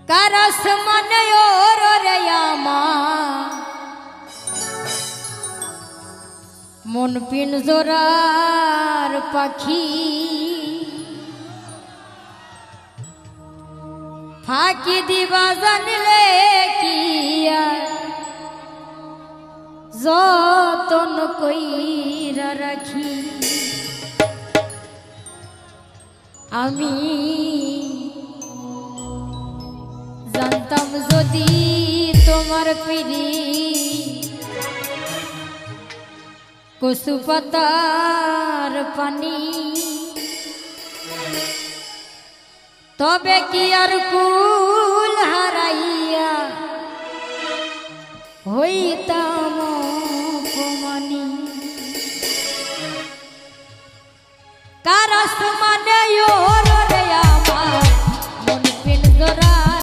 cars মনে ওর রে আমার মন পিঞ্জরার পাখি ফাঁকি দিবা জানলে কি যতন কইরা রাখি আমি জানতাম যদি তোমার পিড়ি কচু পাতার পানি তবে কি আর